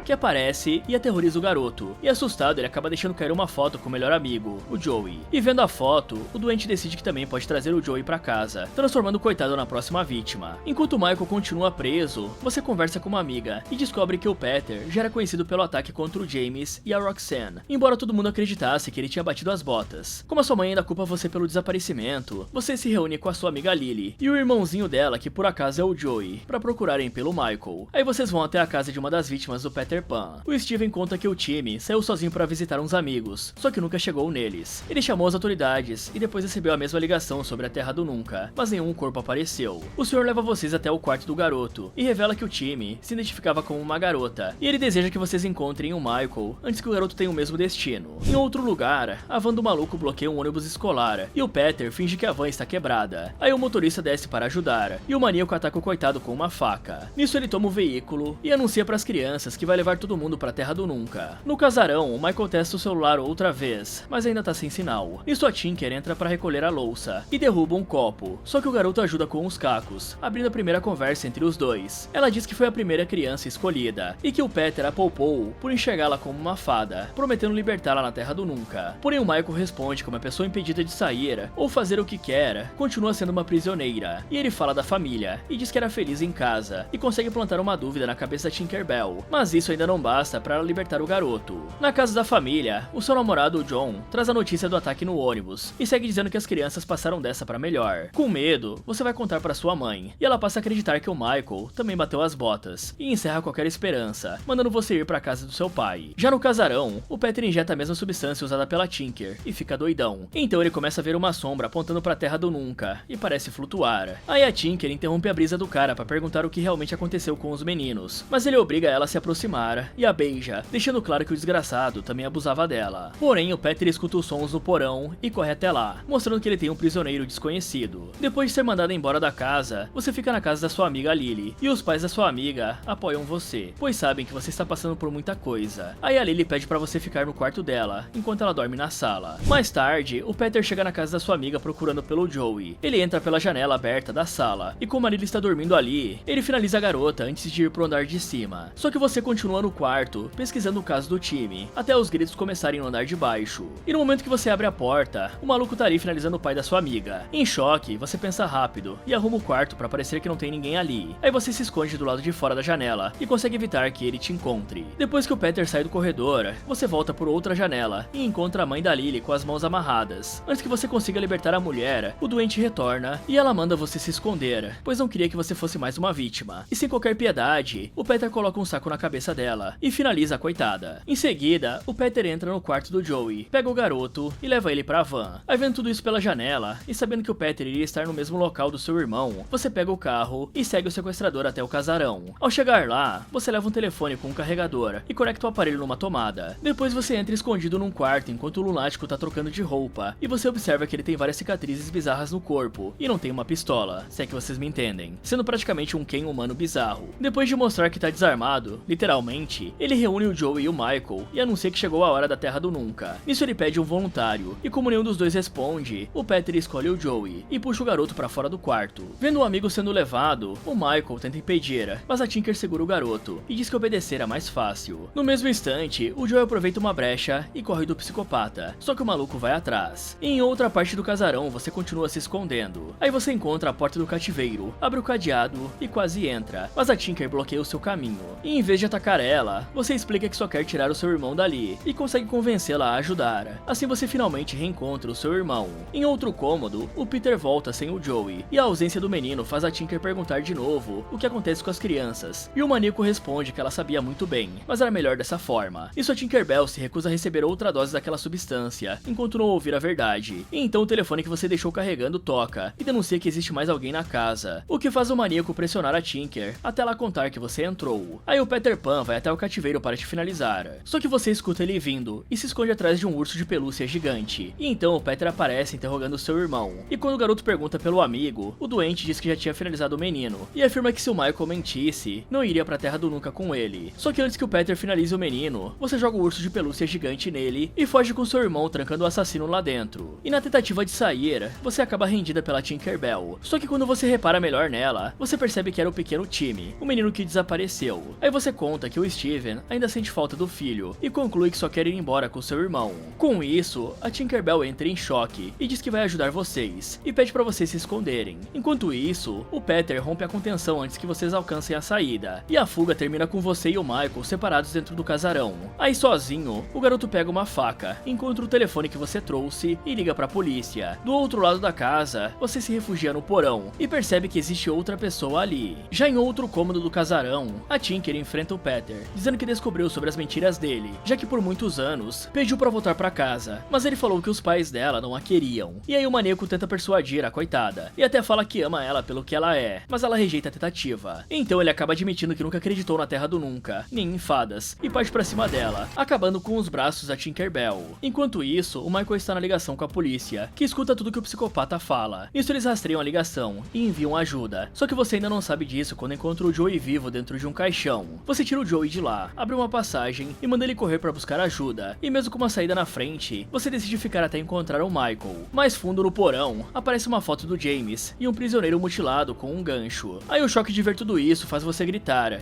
que aparece e aterroriza o garoto, e assustado ele acaba deixando cair uma foto com o melhor amigo, o Joey. E vendo a foto, o doente decide que também pode trazer o Joey pra casa, transformando o coitado na próxima vítima. Enquanto o Michael continua preso, você conversa com uma amiga e descobre que o Peter já era conhecido pelo ataque contra o James e a Roxanne, embora todo mundo acreditasse que ele tinha batido as botas. Como a sua mãe ainda culpa você pelo desaparecimento, você se reúne com a sua amiga Lily e o irmãozinho dela, que por acaso é o Joey, pra procurarem pelo Michael. Aí vocês vão até a casa de uma das vítimas do Peter Pan. O Steven conta que o time saiu sozinho para visitar uns amigos, só que nunca chegou neles. Ele chamou as autoridades e depois recebeu a mesma ligação sobre a Terra do Nunca, mas nenhum corpo apareceu. O senhor leva vocês até o quarto do garoto e revela que o time se identificava como uma garota, e ele deseja que vocês encontrem o Michael antes que o garoto tenha o mesmo destino. Em outro lugar, a van do maluco bloqueia um ônibus escolar e o Peter finge que a van está quebrada. Aí o motorista desce para ajudar e o maníaco ataca o coitado com uma faca. Nisso ele toma o veículo e anuncia para as crianças que vai levar todo mundo pra Terra do Nunca. No casarão, o Michael testa o celular outra vez, mas ainda tá sem sinal. Nisso a Tinker entra pra recolher a louça e derruba um copo, só que o garoto ajuda com os cacos, abrindo a primeira conversa entre os dois. Ela diz que foi a primeira criança escolhida e que o Peter a poupou por enxergá-la como uma fada, prometendo libertá-la na Terra do Nunca. Porém o Michael responde que uma pessoa impedida de sair ou fazer o que quer continua sendo uma prisioneira, e ele fala da família e diz que era feliz em casa e consegue plantar uma dúvida na cabeça da Tinkerbell, mas isso ainda não basta para libertar o garoto. Na casa da família, o seu namorado, o John, traz a notícia do ataque no ônibus e segue dizendo que as crianças passaram dessa para melhor. Com medo, você vai contar para sua mãe, e ela passa a acreditar que o Michael também bateu as botas e encerra qualquer esperança, mandando você ir para casa do seu pai. Já no casarão, o Peter injeta a mesma substância usada pela Tinker e fica doidão. Então ele começa a ver uma sombra apontando para a Terra do Nunca e parece flutuar. Aí a Tinker interrompe a brisa do cara para perguntar o que realmente aconteceu com os meninos, mas ele obriga ela a se aproximar e a beija, deixando claro que o desgraçado também abusava dela. Porém, o Peter escuta os sons no porão e corre até lá, mostrando que ele tem um prisioneiro desconhecido. Depois de ser mandado embora da casa, você fica na casa da sua amiga Lily, e os pais da sua amiga apoiam você, pois sabem que você está passando por muita coisa. Aí a Lily pede pra você ficar no quarto dela, enquanto ela dorme na sala. Mais tarde, o Peter chega na casa da sua amiga procurando pelo Joey. Ele entra pela janela aberta da sala, e como a Lily está dormindo ali, ele finaliza a garota antes de ir pro andar de cima. Só que você continua no quarto, pesquisando o caso do time, até os gritos começarem no andar de baixo. E no momento que você abre a porta, o maluco tá ali finalizando o pai da sua amiga. Em choque, você pensa rápido e arruma o quarto pra parecer que não tem ninguém ali. Aí você se esconde do lado de fora da janela e consegue evitar que ele te encontre. Depois que o Peter sai do corredor, você volta por outra janela e encontra a mãe da Lily com as mãos amarradas. Antes que você consiga libertar a mulher, o doente retorna e ela manda você se esconder, pois não queria que você fosse mais uma vítima. E sem qualquer piedade, o Peter coloca um saco na cabeça dela e finaliza a coitada. Em seguida, o Peter entra no quarto do Joey, pega o garoto e leva ele pra van. Aí vendo tudo isso pela janela, e sabendo que o Peter iria estar no mesmo local do seu irmão, você pega o carro e segue o sequestrador até o casarão. Ao chegar lá, você leva um telefone com um carregador e conecta o aparelho numa tomada. Depois você entra escondido num quarto enquanto o lunático tá trocando de roupa, e você observa que ele tem várias cicatrizes bizarras no corpo, e não tem uma pistola, se é que vocês me entendem, sendo praticamente um Ken humano bizarro. Depois de mostrar que tá desarmado, literalmente, ele reúne o Joey e o Michael e anuncia que chegou a hora da Terra do Nunca. Nisso ele pede um voluntário, e como nenhum dos dois responde, o Peter escolhe o Joey e puxa o garoto pra fora do quarto. Vendo o amigo sendo levado, o Michael tenta impedir, mas a Tinker segura o garoto e diz que obedecer é mais fácil. No mesmo instante, o Joey aproveita uma brecha e corre do psicopata, só que o maluco vai atrás. E em outra parte do casarão, você continua se escondendo. Aí você encontra a porta do cativeiro, abre o cadeado e quase entra, mas a Tinker bloqueia o seu caminho. E em vez de atacar encontrar ela, você explica que só quer tirar o seu irmão dali e consegue convencê-la a ajudar. Assim você finalmente reencontra o seu irmão. Em outro cômodo, o Peter volta sem o Joey, e a ausência do menino faz a Tinker perguntar de novo o que acontece com as crianças, e o maníaco responde que ela sabia muito bem, mas era melhor dessa forma. Isso a Tinkerbell se recusa a receber outra dose daquela substância, enquanto não ouvir a verdade. E então o telefone que você deixou carregando toca, e denuncia que existe mais alguém na casa, o que faz o maníaco pressionar a Tinker até ela contar que você entrou. Aí o Peter Pan vai até o cativeiro para te finalizar, só que você escuta ele vindo e se esconde atrás de um urso de pelúcia gigante. E então o Peter aparece interrogando seu irmão, e quando o garoto pergunta pelo amigo, o doente diz que já tinha finalizado o menino, e afirma que se o Michael mentisse, não iria pra Terra do Nunca com ele. Só que antes que o Peter finalize o menino, você joga o urso de pelúcia gigante nele e foge com seu irmão trancando o assassino lá dentro. E na tentativa de sair, você acaba rendida pela Tinkerbell. Só que quando você repara melhor nela, você percebe que era o pequeno Timmy, o menino que desapareceu. Aí você conta que o Steven ainda sente falta do filho e conclui que só quer ir embora com seu irmão. Com isso, a Tinkerbell entra em choque e diz que vai ajudar vocês e pede pra vocês se esconderem. Enquanto isso, o Peter rompe a contenção antes que vocês alcancem a saída, e a fuga termina com você e o Michael separados dentro do casarão. Aí sozinho, o garoto pega uma faca, encontra o telefone que você trouxe e liga pra polícia. Do outro lado da casa, você se refugia no porão e percebe que existe outra pessoa ali. Já em outro cômodo do casarão, a Tinker enfrenta o Peter, dizendo que descobriu sobre as mentiras dele, já que por muitos anos pediu pra voltar pra casa, mas ele falou que os pais dela não a queriam. E aí o maníaco tenta persuadir a coitada, e até fala que ama ela pelo que ela é, mas ela rejeita a tentativa. Então ele acaba admitindo que nunca acreditou na Terra do Nunca, nem em fadas, e parte pra cima dela, acabando com os braços da Tinkerbell. Enquanto isso, o Michael está na ligação com a polícia, que escuta tudo que o psicopata fala. Nisso eles rastreiam a ligação e enviam ajuda, só que você ainda não sabe disso quando encontra o Joey vivo dentro de um caixão. Você tira o Joey de lá, abre uma passagem e manda ele correr pra buscar ajuda, e mesmo com uma saída na frente, você decide ficar até encontrar o Michael. Mais fundo no porão, aparece uma foto do James e um prisioneiro mutilado com um gancho. Aí o choque de ver tudo isso faz você gritar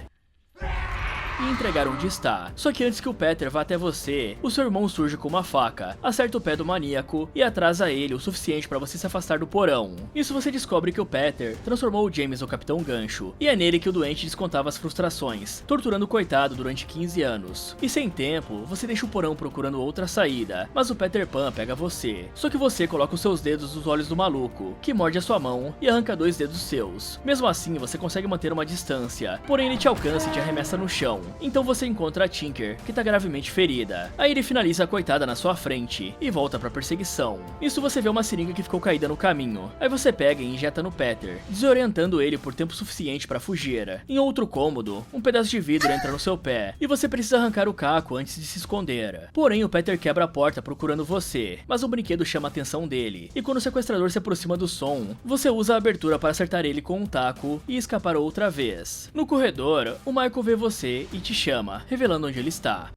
e entregar onde está. Só que antes que o Peter vá até você, o seu irmão surge com uma faca, acerta o pé do maníaco e atrasa ele o suficiente para você se afastar do porão. Isso você descobre que o Peter transformou o James no Capitão Gancho, e é nele que o doente descontava as frustrações, torturando o coitado durante 15 anos. E sem tempo, você deixa o porão procurando outra saída, mas o Peter Pan pega você. Só que você coloca os seus dedos nos olhos do maluco, que morde a sua mão e arranca 2 dedos seus. Mesmo assim, você consegue manter uma distância, porém ele te alcança e te arremessa no chão. Então você encontra a Tinker, que tá gravemente ferida. Aí ele finaliza a coitada na sua frente e volta pra perseguição. Nisso você vê uma seringa que ficou caída no caminho. Aí você pega e injeta no Peter, desorientando ele por tempo suficiente pra fugir. Em outro cômodo, um pedaço de vidro entra no seu pé e você precisa arrancar o caco antes de se esconder. Porém, o Peter quebra a porta procurando você, mas o brinquedo chama a atenção dele. E quando o sequestrador se aproxima do som, você usa a abertura para acertar ele com um taco e escapar outra vez. No corredor, o Michael vê você e te chama, revelando onde ele está.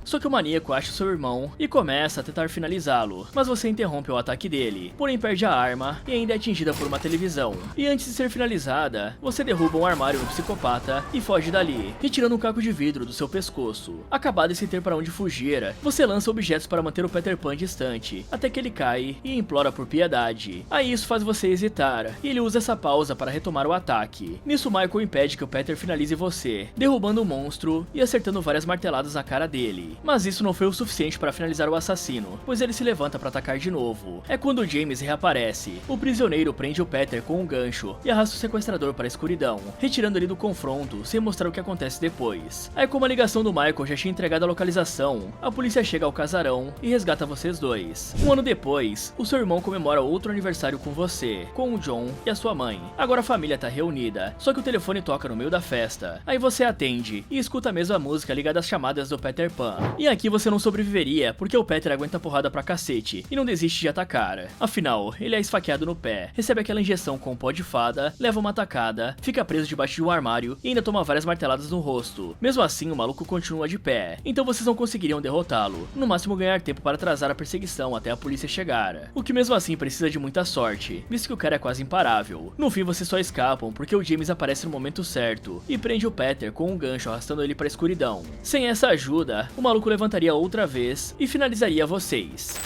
Só que o maníaco acha o seu irmão e começa a tentar finalizá-lo, mas você interrompe o ataque dele, porém perde a arma e ainda é atingida por uma televisão. E antes de ser finalizada, você derruba um armário no psicopata e foge dali, retirando um caco de vidro do seu pescoço. Acabado sem ter para onde fugir, você lança objetos para manter o Peter Pan distante, até que ele cai e implora por piedade. Aí isso faz você hesitar, e ele usa essa pausa para retomar o ataque. Nisso Michael impede que o Peter finalize você, derrubando o monstro e acertando várias marteladas na cara dele. Mas isso não foi o suficiente para finalizar o assassino, pois ele se levanta para atacar de novo. É quando o James reaparece. O prisioneiro prende o Peter com um gancho e arrasta o sequestrador para a escuridão, retirando ele do confronto sem mostrar o que acontece depois. Aí, como a ligação do Michael já tinha entregado a localização, a polícia chega ao casarão e resgata vocês dois. Um ano depois, o seu irmão comemora outro aniversário com você, com o John e a sua mãe. Agora a família tá reunida, só que o telefone toca no meio da festa. Aí você atende e escuta a mesma música ligada às chamadas do Peter Pan. E aqui você não sobreviveria, porque o Peter aguenta porrada pra cacete e não desiste de atacar. Afinal, ele é esfaqueado no pé, recebe aquela injeção com pó de fada, leva uma tacada, fica preso debaixo de um armário e ainda toma várias marteladas no rosto. Mesmo assim, o maluco continua de pé, então vocês não conseguiriam derrotá-lo, no máximo ganhar tempo para atrasar a perseguição até a polícia chegar. O que mesmo assim precisa de muita sorte, visto que o cara é quase imparável. No fim vocês só escapam porque o James aparece no momento certo e prende o Peter com um gancho arrastando ele pra escuridão. Sem essa ajuda, o maluco levantaria outra vez e finalizaria vocês.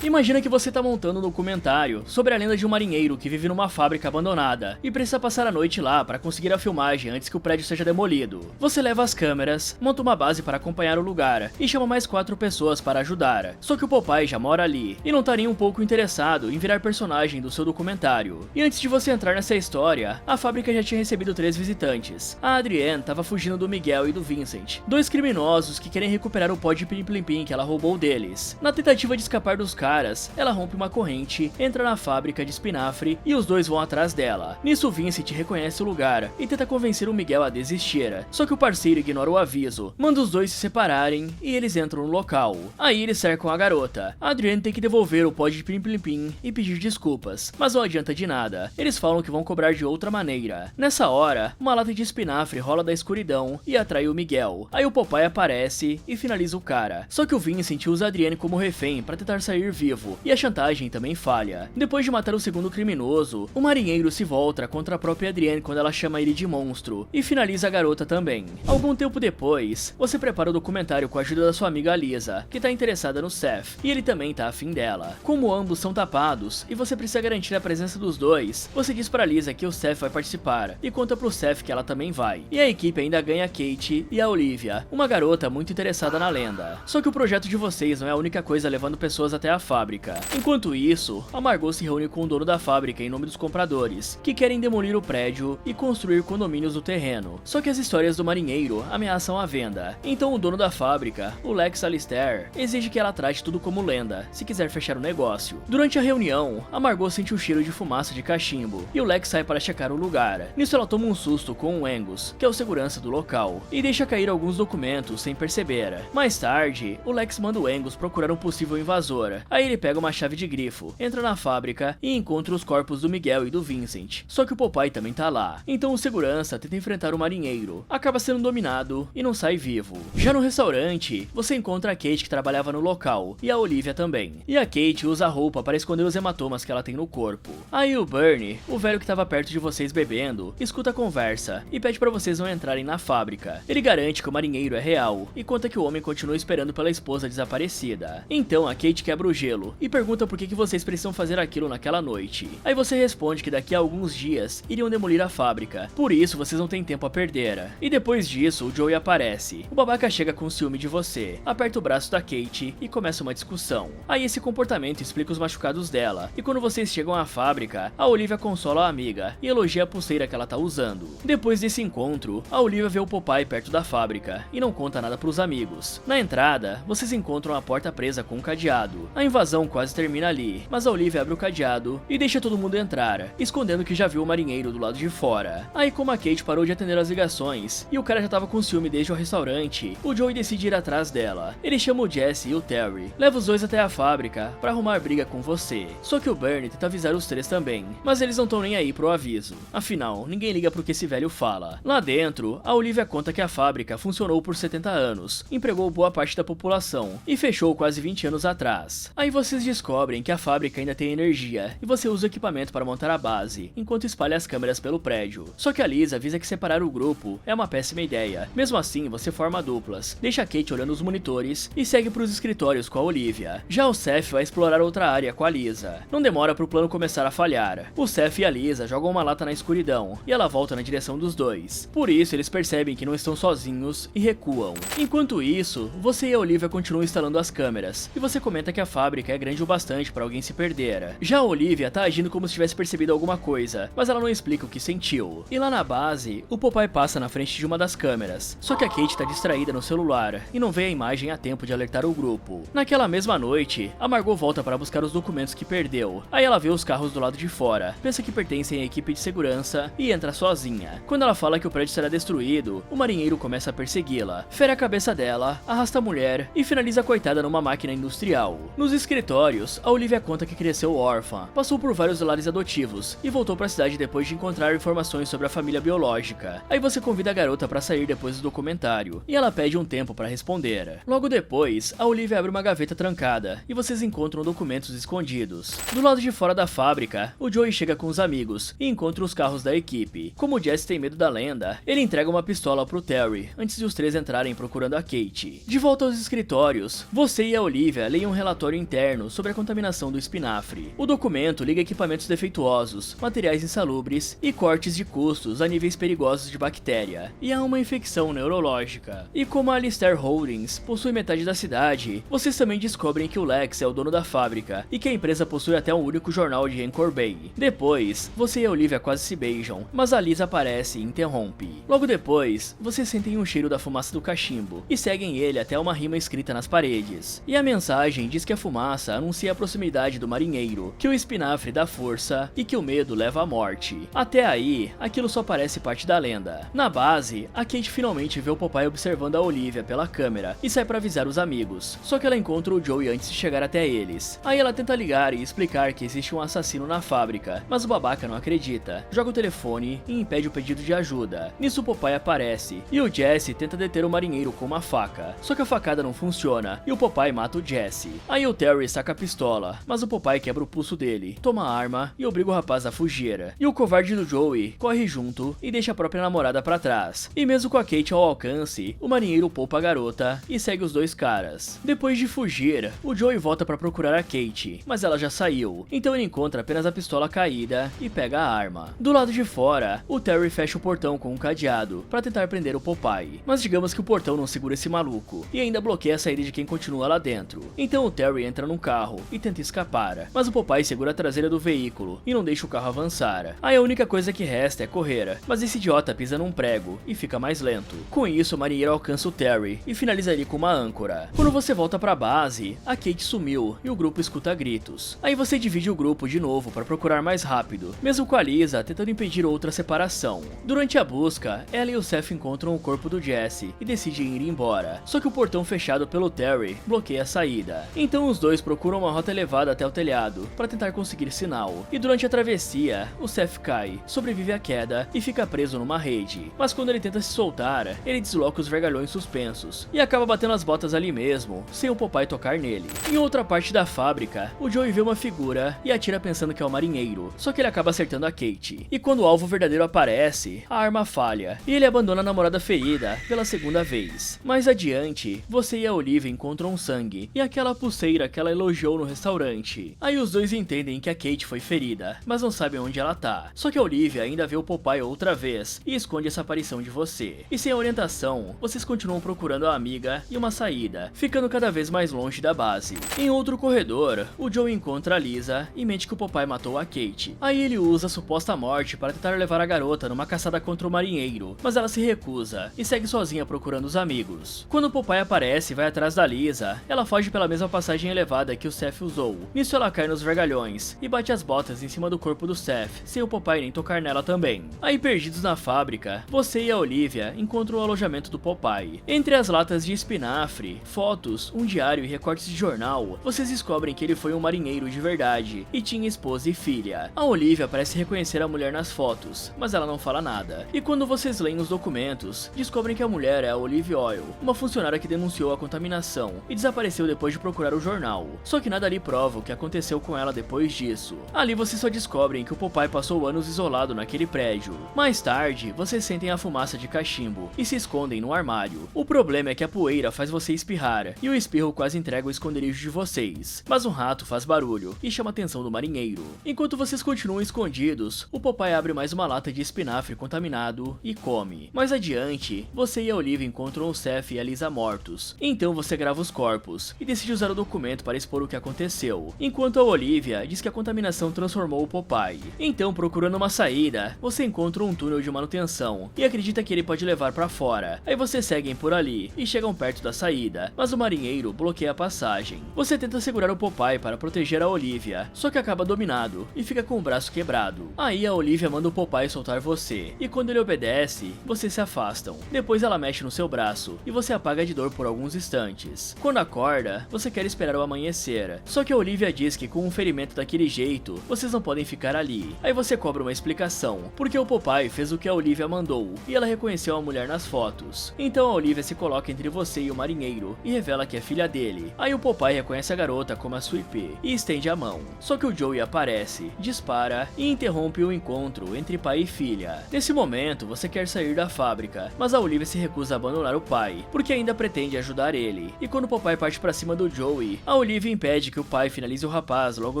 Imagina que você tá montando um documentário sobre a lenda de um marinheiro que vive numa fábrica abandonada e precisa passar a noite lá para conseguir a filmagem antes que o prédio seja demolido. Você leva as câmeras, monta uma base para acompanhar o lugar e chama mais 4 pessoas para ajudar. Só que o Popeye já mora ali e não tá nem um pouco interessado em virar personagem do seu documentário. E antes de você entrar nessa história, a fábrica já tinha recebido 3 visitantes. A Adrienne tava fugindo do Miguel e do Vincent, 2 criminosos que querem recuperar o pó de Plim Plim Plim que ela roubou deles. Na tentativa de escapar dos caras, ela rompe uma corrente, entra na fábrica de espinafre e os dois vão atrás dela. Nisso, Vincent reconhece o lugar e tenta convencer o Miguel a desistir. Só que o parceiro ignora o aviso, manda os dois se separarem e eles entram no local. Aí eles cercam a garota. A Adrienne tem que devolver o pó de Plim Plim Plim e pedir desculpas, mas não adianta de nada. Eles falam que vão cobrar de outra maneira. Nessa hora, uma lata de espinafre rola da escuridão e atrai o Miguel. Aí o Popeye aparece e finaliza o cara. Só que o Vincent usa a Adrienne como refém para tentar sair vivo, e a chantagem também falha. Depois de matar o segundo criminoso, o marinheiro se volta contra a própria Adrienne quando ela chama ele de monstro, e finaliza a garota também. Algum tempo depois, você prepara o documentário com a ajuda da sua amiga Lisa, que tá interessada no Seth, e ele também tá afim dela. Como ambos são tapados, e você precisa garantir a presença dos dois, você diz pra Lisa que o Seth vai participar, e conta pro Seth que ela também vai. E a equipe ainda ganha a Kate e a Olivia, uma garota muito interessada na lenda. Só que o projeto de vocês não é a única coisa levando pessoas até a fábrica. Enquanto isso, a Margot se reúne com o dono da fábrica em nome dos compradores, que querem demolir o prédio e construir condomínios no terreno. Só que as histórias do marinheiro ameaçam a venda. Então o dono da fábrica, o Lex Alistair, exige que ela trate tudo como lenda, se quiser fechar o negócio. Durante a reunião, a Margot sente o cheiro de fumaça de cachimbo, e o Lex sai para checar o lugar. Nisso ela toma um susto com o Angus, que é o segurança do local, e deixa cair alguns documentos sem perceber. Mais tarde, o Lex manda o Angus procurar um possível invasor. Aí ele pega uma chave de grifo, entra na fábrica e encontra os corpos do Miguel e do Vincent. Só que o Popeye também tá lá. Então o segurança tenta enfrentar o marinheiro, acaba sendo dominado e não sai vivo. Já no restaurante, você encontra a Kate que trabalhava no local, e a Olivia também. E a Kate usa a roupa para esconder os hematomas que ela tem no corpo. Aí o Bernie, o velho que tava perto de vocês bebendo, escuta a conversa e pede para vocês não entrarem na fábrica. Ele garante que o marinheiro é real e conta que o homem continua esperando pela esposa desaparecida. Então a Kate quebra o gelo e pergunta por que vocês precisam fazer aquilo naquela noite. Aí você responde que daqui a alguns dias iriam demolir a fábrica, por isso vocês não têm tempo a perder. E depois disso, o Joey aparece. O babaca chega com ciúme de você, aperta o braço da Kate e começa uma discussão. Aí esse comportamento explica os machucados dela, e quando vocês chegam à fábrica, a Olivia consola a amiga e elogia a pulseira que ela tá usando. Depois desse encontro, a Olivia vê o Popeye perto da fábrica e não conta nada pros amigos. Na entrada, vocês encontram a porta presa com um cadeado. A invasão quase termina ali, mas a Olivia abre o cadeado e deixa todo mundo entrar, escondendo que já viu o marinheiro do lado de fora. Aí como a Kate parou de atender as ligações e o cara já tava com ciúme desde o restaurante, o Joey decide ir atrás dela. Ele chama o Jesse e o Terry, leva os dois até a fábrica pra arrumar briga com você. Só que o Bernie tenta avisar os 3 também, mas eles não tão nem aí pro aviso. Afinal, ninguém liga pro que esse velho fala. Lá dentro, a Olivia conta que a fábrica funcionou por 70 anos, empregou boa parte da população e fechou quase 20 anos atrás. Aí vocês descobrem que a fábrica ainda tem energia e você usa o equipamento para montar a base, enquanto espalha as câmeras pelo prédio. Só que a Lisa avisa que separar o grupo é uma péssima ideia. Mesmo assim, você forma duplas, deixa a Kate olhando os monitores e segue pros escritórios com a Olivia. Já o Seth vai explorar outra área com a Lisa. Não demora pro plano começar a falhar. O Seth e a Lisa jogam uma lata na escuridão e ela volta na direção dos dois. Por isso, eles percebem que não estão sozinhos e recuam. Enquanto isso, você e a Olivia continuam instalando as câmeras, e você comenta que a fábrica é grande o bastante para alguém se perder. Já a Olivia tá agindo como se tivesse percebido alguma coisa, mas ela não explica o que sentiu. E lá na base, o Popeye passa na frente de uma das câmeras, só que a Kate tá distraída no celular e não vê a imagem a tempo de alertar o grupo. Naquela mesma noite, a Margot volta para buscar os documentos que perdeu. Aí ela vê os carros do lado de fora, pensa que pertencem à equipe de segurança e entra sozinha. Quando ela fala que o prédio será destruído, o marinheiro começa a persegui-la, fere a cabeça dela, arrasta a mulher e finaliza a coitada numa máquina industrial. Nos escritórios, a Olivia conta que cresceu órfã, passou por vários lares adotivos e voltou para a cidade depois de encontrar informações sobre a família biológica. Aí você convida a garota para sair depois do documentário e ela pede um tempo para responder. Logo depois, a Olivia abre uma gaveta trancada e vocês encontram documentos escondidos. Do lado de fora da fábrica, o Joey chega com os amigos e encontra os carros da equipe. Como o Jesse tem medo da lenda, ele entrega uma pistola pro Terry antes de os 3 entrarem procurando a Kate. De volta aos escritórios, você e a Olivia leem um relatório interno sobre a contaminação do espinafre. O documento liga equipamentos defeituosos, materiais insalubres e cortes de custos a níveis perigosos de bactéria, e há uma infecção neurológica. E como a Alistair Holdings possui metade da cidade, vocês também descobrem que o Lex é o dono da fábrica e que a empresa possui até um único jornal de Anchor Bay. Depois, você e a Olivia quase se beijam, mas a Liz aparece e interrompe. Logo depois, vocês sentem um cheiro da fumaça do cachimbo e seguem ele até uma rima escrita nas paredes. E a mensagem diz que a fumaça anuncia a proximidade do marinheiro, que o espinafre dá força e que o medo leva à morte. Até aí, aquilo só parece parte da lenda. Na base, a Kate finalmente vê o Popeye observando a Olivia pela câmera e sai para avisar os amigos, só que ela encontra o Joey antes de chegar até eles. Aí ela tenta ligar e explicar que existe um assassino na fábrica, mas o babaca não acredita, joga o telefone e impede o pedido de ajuda. Nisso o Popeye aparece e o Jesse tenta deter o marinheiro com uma faca, só que a facada não funciona e o Popeye mata o Jesse. Aí o Terry saca a pistola, mas o Popeye quebra o pulso dele, toma a arma e obriga o rapaz a fugir. E o covarde do Joey corre junto e deixa a própria namorada pra trás. E mesmo com a Kate ao alcance, o marinheiro poupa a garota e segue os dois caras. Depois de fugir, o Joey volta pra procurar a Kate, mas ela já saiu, então ele encontra apenas a pistola caída e pega a arma. Do lado de fora, o Terry fecha o portão com um cadeado pra tentar prender o Popeye, mas digamos que o portão não segura esse maluco e ainda bloqueia a saída de quem continua lá dentro. Então o Terry entra num carro e tenta escapar, mas o Popeye segura a traseira do veículo e não deixa o carro avançar. Aí a única coisa que resta é correr, mas esse idiota pisa num prego e fica mais lento. Com isso, o marinheiro alcança o Terry e finaliza ele com uma âncora. Quando você volta pra base, a Kate sumiu e o grupo escuta gritos. Aí você divide o grupo de novo para procurar mais rápido, mesmo com a Lisa tentando impedir outra separação. Durante a busca, ela e o Seth encontram o corpo do Jesse e decidem ir embora, só que o portão fechado pelo Terry bloqueia a saída. Então os dois procuram uma rota elevada até o telhado para tentar conseguir sinal, e durante a travessia, o Seth cai, sobrevive à queda e fica preso numa rede, mas quando ele tenta se soltar, ele desloca os vergalhões suspensos e acaba batendo as botas ali mesmo, sem o Popeye tocar nele. Em outra parte da fábrica, o Joey vê uma figura e atira pensando que é o marinheiro, só que ele acaba acertando a Kate, e quando o alvo verdadeiro aparece, a arma falha e ele abandona a namorada ferida pela segunda vez. Mais adiante, você e a Olivia encontram sangue e aquela pulseira que ela elogiou no restaurante. Aí os dois entendem que a Kate foi ferida, mas não sabem onde ela tá. Só que a Olivia ainda vê o Popeye outra vez e esconde essa aparição de você. E sem a orientação, vocês continuam procurando a amiga e uma saída, ficando cada vez mais longe da base. Em outro corredor, o Joe encontra a Lisa e mente que o Popeye matou a Kate. Aí ele usa a suposta morte para tentar levar a garota numa caçada contra o marinheiro, mas ela se recusa e segue sozinha procurando os amigos. Quando o Popeye aparece e vai atrás da Lisa, ela foge pela mesma passagem elevada que o Seth usou. Nisso ela cai nos vergalhões e bate as botas em cima do corpo do Seth, sem o Popeye nem tocar nela também. Aí perdidos na fábrica, você e a Olivia encontram o alojamento do Popeye. Entre as latas de espinafre, fotos, um diário e recortes de jornal, vocês descobrem que ele foi um marinheiro de verdade e tinha esposa e filha. A Olivia parece reconhecer a mulher nas fotos, mas ela não fala nada. E quando vocês leem os documentos, descobrem que a mulher é a Olive Oil, uma funcionária que denunciou a contaminação e desapareceu depois de procurar o jornal. Só que nada ali prova o que aconteceu com ela depois disso. Ali vocês só descobrem que o Popeye passou anos isolado naquele prédio. Mais tarde, vocês sentem a fumaça de cachimbo e se escondem no armário. O problema é que a poeira faz você espirrar e o espirro quase entrega o esconderijo de vocês. Mas um rato faz barulho e chama a atenção do marinheiro. Enquanto vocês continuam escondidos, o Popeye abre mais uma lata de espinafre contaminado e come. Mais adiante, você e a Olivia encontram o Seth e a Lisa mortos. Então você grava os corpos e decide usar o documento para expor o que aconteceu, enquanto a Olivia diz que a contaminação transformou o Popeye. Então, procurando uma saída, você encontra um túnel de manutenção e acredita que ele pode levar para fora. Aí vocês seguem por ali e chegam perto da saída, mas o marinheiro bloqueia a passagem. Você tenta segurar o Popeye para proteger a Olivia, só que acaba dominado e fica com o braço quebrado. Aí a Olivia manda o Popeye soltar você, e quando ele obedece, vocês se afastam. Depois ela mexe no seu braço e você apaga de dor por alguns instantes. Quando acorda, você quer esperar o amanhecer, só que a Olivia diz que com um ferimento daquele jeito, vocês não podem ficar ali. Aí você cobra uma explicação, porque o Popeye fez o que a Olivia mandou e ela reconheceu a mulher nas fotos. Então a Olivia se coloca entre você e o marinheiro e revela que é filha dele. Aí o Popeye reconhece a garota como a sua IP e estende a mão. Só que o Joey aparece, dispara e interrompe o encontro entre pai e filha. Nesse momento, você quer sair da fábrica, mas a Olivia se recusa a abandonar o pai, porque ainda pretende ajudar ele. E quando o Popeye parte pra cima do Joey, a Olivia impede que o pai finalize o rapaz logo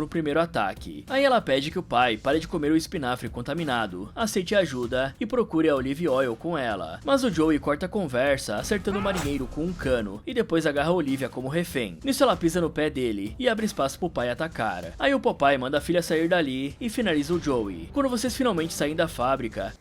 no primeiro ataque. Aí ela pede que o pai pare de comer o espinafre contaminado, aceite ajuda e procure a Olive Oil com ela. Mas o Joey corta a conversa, acertando o marinheiro com um cano e depois agarra a Olivia como refém. Nisso ela pisa no pé dele e abre espaço pro pai atacar. Aí o Popeye manda a filha sair dali e finaliza o Joey. Quando vocês finalmente saem da fábrica,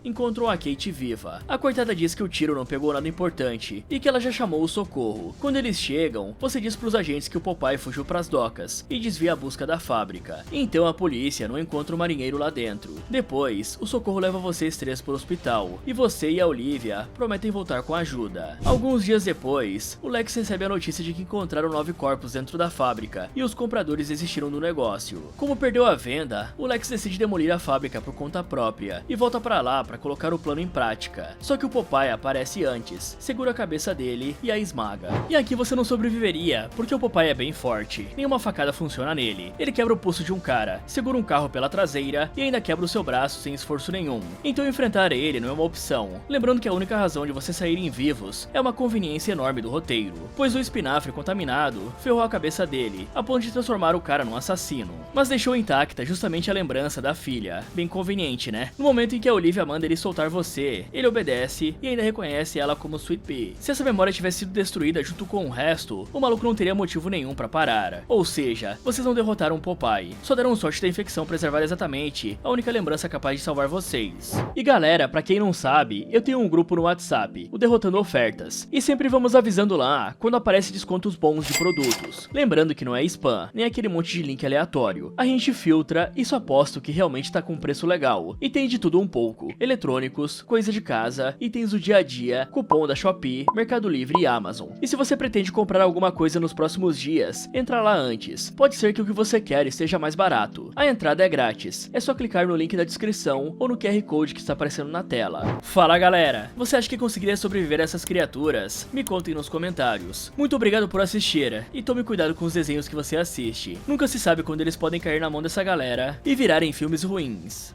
encontrou a Kate viva. A coitada diz que o tiro não pegou nada importante e que ela já chamou o socorro. Quando eles chegam, você diz pros agentes que o Popeye fugiu pras docas e desvia a busca da fábrica. Então a polícia não encontra o marinheiro lá dentro. Depois, o socorro leva vocês três pro hospital e você e a Olivia prometem voltar com ajuda. Alguns dias depois, o Lex recebe a notícia de que encontraram 9 corpos dentro da fábrica e os compradores desistiram do negócio. Como perdeu a venda, o Lex decide demolir a fábrica por conta própria e volta pra lá para colocar o plano em prática. Só que o Popeye aparece antes, segura a cabeça dele e a esmaga. E aqui você não sobreviveria, porque o Popeye é bem forte, nenhuma facada funciona nele. Ele quebra o pulso de um cara, segura um carro pela traseira e ainda quebra o seu braço sem esforço nenhum. Então enfrentar ele não é uma opção. Lembrando que a única razão de vocês saírem vivos é uma conveniência enorme do roteiro, pois o espinafre contaminado ferrou a cabeça dele, a ponto de transformar o cara num assassino. Mas deixou intacta justamente a lembrança da filha. Bem conveniente, né? No momento em que a Olivia manda ele soltar você, ele obedece e ainda reconhece ela como Sweet Pea. Se essa memória tivesse sido destruída junto com o resto, o maluco não teria motivo nenhum pra parar. Ou seja, vocês não derrotaram o Popeye, só deram sorte da infecção preservar exatamente a única lembrança capaz de salvar vocês. E galera, pra quem não sabe, eu tenho um grupo no WhatsApp, o Derrotando Ofertas, e sempre vamos avisando lá quando aparece descontos bons de produtos. Lembrando que não é spam, nem aquele monte de link aleatório. A gente filtra e só posta o que realmente tá com preço legal. E tem de tudo um pouco: eletrônicos, coisa de casa, itens do dia a dia, cupom da Shopee, Mercado Livre e Amazon. E se você pretende comprar alguma coisa nos próximos dias, entra lá antes. Pode ser que o que você quer esteja mais barato. A entrada é grátis, é só clicar no link da descrição ou no QR Code que está aparecendo na tela. Fala galera, você acha que conseguiria sobreviver a essas criaturas? Me contem nos comentários. Muito obrigado por assistir e tome cuidado com os desenhos que você assiste. Nunca se sabe quando eles podem cair na mão dessa galera e virarem filmes ruins.